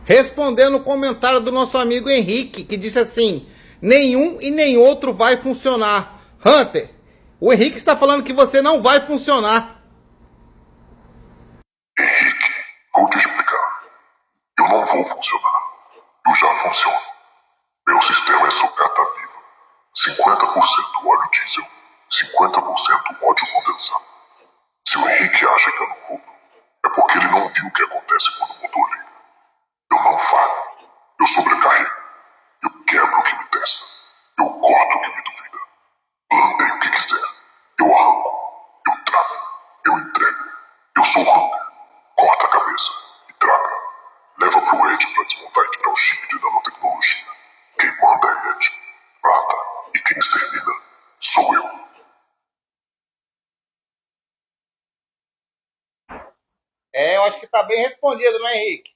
Respondendo o comentário do nosso amigo Henrique, que disse assim: nenhum e nem outro vai funcionar. Hunter, o Henrique está falando que você não vai funcionar. Henrique, vou te explicar. Eu não vou funcionar. Eu já funciono. Meu sistema é sucata viva. 50% óleo diesel, 50% óleo condensado. Se o Henrique acha que eu não roubo, é porque ele não viu o que acontece quando o motor liga. Eu não falho. Eu sobrecarrego. Eu quebro o que me testa. Eu corto o que me duvida. Planteio o que quiser. Eu arranco. Eu trago. Eu entrego. Eu sou Hunter. Corta a cabeça. E traga. Leva pro Ed pra desmontar e tirar o chip de nanotecnologia. Quem manda é Ed. Mata. E quem extermina sou eu. Eu acho que tá bem respondido, né, Henrique?